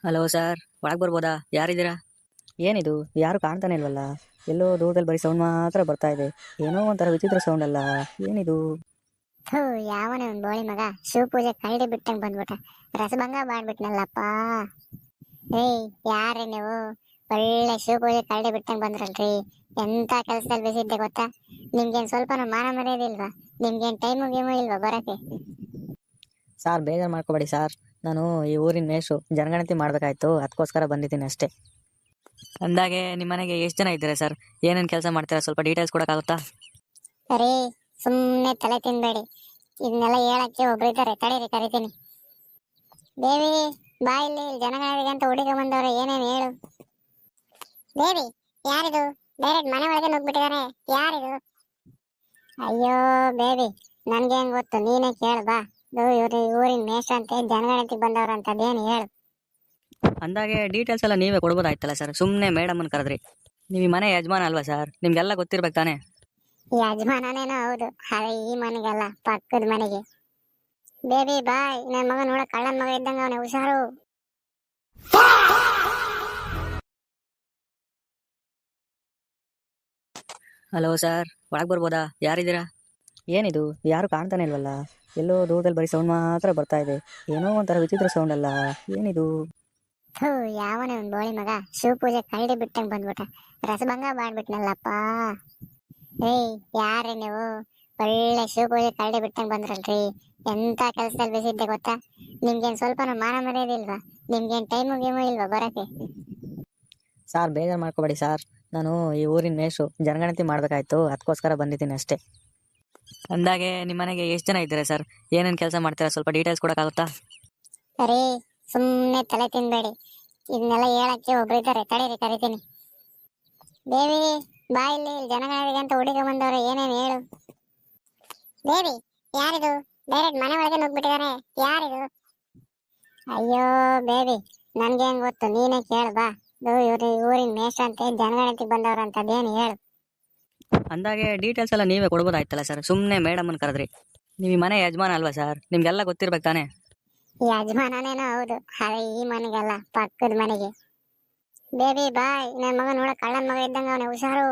Hello sir, ಒಳಗೆ ಬರ್ಬೋದಾ? ಯಾರಿದ್ದೀರಾ? ಏನಿದು? ಯಾರು ಕಾಣ್ತಾನೆ ಇಲ್ವಲ್ಲ. ಎಲ್ಲೋ ದೂರದಲ್ಲಿ ಬರೀ ಸೌಂಡ್ ಮಾತ್ರ ಬರ್ತಾ ಇದೆ. ಏನೋ ಒಂಥರ ವಿಚಿತ್ರ ಸೌಂಡ್ ಅಲ್ಲ. ಏನಿದು? ಥೂ, ಯಾವನೇ ಒಂದ್ ಬೋಳಿ ಮಗ ಶಿವ ಪೂಜೆ ಕರಡಿ ಬಿಟ್ಟಂಗ್ ಬಂದ್ಬಿಟ್ಟ. ರಸಭಂಗ ಮಾಡ್ಬಿಟ್ನಲ್ಲಪ್ಪ. ಏಯ್, ಯಾರೇ ನೀವು? ಒಳ್ಳೆ ಶಿವ ಪೂಜೆ ಕರಡಿ ಬಿಟ್ಟಂಗ್ ಬಂದ್ರಲ್ರಿ. ಎಂತ ಕೆಲ್ಸದಲ್ಲಿ ಬಿಸಿದ್ದೆ ಗೊತ್ತಾ? ನಿಮ್ಗೇನ್ ಸ್ವಲ್ಪನೂ ಮಾನ ಮರ್ಯಾದಿಲ್ವಾ? ನಿಮ್ಗೇನ್ ಟೈಮು ಗೇಮು ಇಲ್ವಾ ಬರಕ್ಕೆ? ಸಾರ್, ಬೇಜಾರು ಮಾಡ್ಕೋಬೇಡಿ ಸಾರ್. ನಾನು ಈ ಊರಿನ ಮೇಷು ಜನಗಣತಿ ಮಾಡ್ಬೇಕಾಯ್ತು, ಅದಕ್ಕೋಸ್ಕರ ಬಂದಿದ್ದೀನಿ ಅಷ್ಟೇ. ಅಂದಾಗೆ ನಿಮ್ಮ ಮನೆಗೆ ಎಷ್ಟು ಜನ ಇದ್ದೀರಾ ಸರ್? ಏನೇನು ಕೆಲಸ ಮಾಡ್ತೀರಾ? ಸ್ವಲ್ಪ ಡೀಟೇಲ್ಸ್ ಕೊಡೋಕ್ಕಾಗುತ್ತಾ? ಅರೇ, ಸುಮ್ನೆ ತಲೆ ತಿನ್ಬೇಡಿ. ಇದನ್ನೆಲ್ಲ ಹೇಳಕ್ಕೆ ಒಬ್ರು ಇದ್ದಾರೆ, ತಡೀರಿ ಕರಿತೀನಿ. ದೇವಿ, ಬಾ ಇಲ್ಲಿ. ಜನಗಣತಿಗೆ ಅಂತ ಹುಡುಗ ಬಂದವ್ರೆ, ಏನೇನು ಹೇಳು. ದೇವಿ, ಯಾರಿದು? ಡೈರೆಕ್ಟ್ ಮನೆ ಒಳಗೆ ನುಗ್ಬಿಟ್ಟಿದ್ದಾರೆ. ಯಾರಿದು? ಅಯ್ಯೋ ಬೇಬಿ, ನನ್ಗೆ ಹೆಂಗ್ ಗೊತ್ತು? ನೀನೇ ಕೇಳು ಬಾ. ಇವ್ರು ಊರಿನ ಮೇಷ್ಟ್ರ ಅಂತೆ, ಜನಗಣತಿಗೆ ಬಂದವ್ರಂತ. ಅದೇನು ಹೇಳು. ಅಂದಾಗೆ ಡೀಟೇಲ್ಸ್ ಎಲ್ಲ ನೀವೇ ಕೊಡ್ಬೋದಾಯ್ತಲ್ಲ ಸರ್, ಸುಮ್ಮನೆ ಮೇಡಮನ್ನು ಕರೆದ್ರಿ. ನೀವು ಈ ಮನೆ ಯಜಮಾನ ಅಲ್ವಾ ಸರ್? ನಿಮ್ಗೆಲ್ಲ ಗೊತ್ತಿರ್ಬೇಕು ತಾನೆ? ಈ ಯಜಮಾನನೇನೋ ಹೌದು, ಅದೇ ಈ ಮನೆಗಲ್ಲ, ಪಕ್ಕದ ಮನೆಗೆ. ಬೇಬಿ ಬಾಯ್, ನನ್ನ ಮಗ ನೋಡ ಕಳ್ಳನ ಮಗ ಇದ್ದಂಗ ಅವನೇ, ಹುಷಾರು. ಹಲೋ ಸರ್, ಒಳಗೆ ಬರ್ಬೋದಾ? ಯಾರಿದ್ದೀರಾ? ಏನಿದು? ಯಾರು ಕಾಣ್ತಾನೆ ಇಲ್ವಲ್ಲ. ಎಲ್ಲೋ ದೂರದಲ್ಲಿ ಬರೀ ಸೌಂಡ್ ಮಾತ್ರ ಬರ್ತಾ ಇದೆ. ಏನೋ ಒಂಥರ ವಿಚಿತ್ರ ಸೌಂಡ್ ಅಲ್ಲ. ಏನಿದು? ಥೂ, ಯಾವನೇ ಒಂದ್ ಬೋಳಿ ಮಗ ಶಿವ ಪೂಜೆ ಕರಡಿ ಬಿಟ್ಟಂಗ್ ಬಂದ್ಬಿಟ್ಟ. ರಸಭಂಗ ಮಾಡ್ಬಿಟ್ನಲ್ಲಪ್ಪ. ಏಯ್, ಯಾರೇ ನೀವು? ಒಳ್ಳೆ ಶಿವ ಪೂಜೆ ಕರಡಿ ಬಿಟ್ಟಂಗ್ ಬಂದ್ರಲ್ರಿ. ಎಂತ ಕೆಲ್ಸದಲ್ಲಿ ಬಿಸಿದ್ದೆ ಗೊತ್ತಾ? ನಿಮ್ಗೇನ್ ಸ್ವಲ್ಪನೂ ಮಾನ ಮರ್ಯಾದಿಲ್ವಾ? ನಿಮ್ಗೇನ್ ಟೈಮು ಗೇಮು ಇಲ್ವಾ ಬರಕ್ಕೆ? ಸಾರ್, ಬೇಜಾರು ಮಾಡ್ಕೋಬೇಡಿ ಸಾರ್. ನಾನು ಈ ಊರಿನ ಮೇಷು ಜನಗಣತಿ ಮಾಡ್ಬೇಕಾಯ್ತು, ಅದಕ್ಕೋಸ್ಕರ ಬಂದಿದ್ದೀನಿ ಅಷ್ಟೇ. ಅಂದಾಗೆ ನಿಮ್ಮ ಮನೆಗೆ ಎಷ್ಟು ಜನ ಇದ್ದೀರಾ ಸರ್? ಏನೇನು ಕೆಲಸ ಮಾಡ್ತೀರಾ? ಸ್ವಲ್ಪ ಡೀಟೇಲ್ಸ್ ಕೊಡೋಕ್ಕಾಗುತ್ತಾ? ಅರೇ, ಸುಮ್ನೆ ತಲೆ ತಿನ್ಬೇಡಿ. ಇದನ್ನೆಲ್ಲ ಹೇಳಕ್ಕೆ ಒಬ್ರು ಇದ್ದಾರೆ, ತಡೀರಿ ಕರಿತೀನಿ. ದೇವಿ, ಬಾ ಇಲ್ಲಿ. ಜನಗಣತಿಗೆ ಅಂತ ಹುಡುಗ ಬಂದವ್ರೆ, ಏನೇನು ಹೇಳು. ದೇವಿ, ಯಾರಿದು? ಡೈರೆಕ್ಟ್ ಮನೆ ಒಳಗೆ ನುಗ್ಬಿಟ್ಟಿದ್ದಾರೆ. ಯಾರಿದು? ಅಯ್ಯೋ ಬೇಬಿ, ನನ್ಗೆ ಹೆಂಗ್ ಗೊತ್ತು? ನೀನೇ ಕೇಳು ಬಾ. ಇವ್ರು ಊರಿನ ಮೇಷ್ಟ್ರ ಅಂತೆ, ಜನಗಣತಿಗೆ ಬಂದವ್ರಂತ. ಅದೇನು ಹೇಳು. ಅಂದಾಗೆ ಡೀಟೇಲ್ಸ್ ಎಲ್ಲ ನೀವೇ ಕೊಡ್ಬೋದಾಯ್ತಲ್ಲ ಸರ್, ಸುಮ್ಮನೆ ಮೇಡಮನ್ನು ಕರೆದ್ರಿ. ನೀವು ಈ ಮನೆ ಯಜಮಾನ ಅಲ್ವಾ ಸರ್? ನಿಮ್ಗೆಲ್ಲ ಗೊತ್ತಿರ್ಬೇಕು ತಾನೆ? ಈ ಯಜಮಾನನೇನೋ ಹೌದು, ಅದೇ ಈ ಮನೆಗಲ್ಲ, ಪಕ್ಕದ ಮನೆಗೆ. ಬೇಬಿ ಬಾಯ್, ನನ್ನ ಮಗ ನೋಡ ಕಳ್ಳನ ಮಗ ಇದ್ದಂಗ ಅವನೇ, ಹುಷಾರು.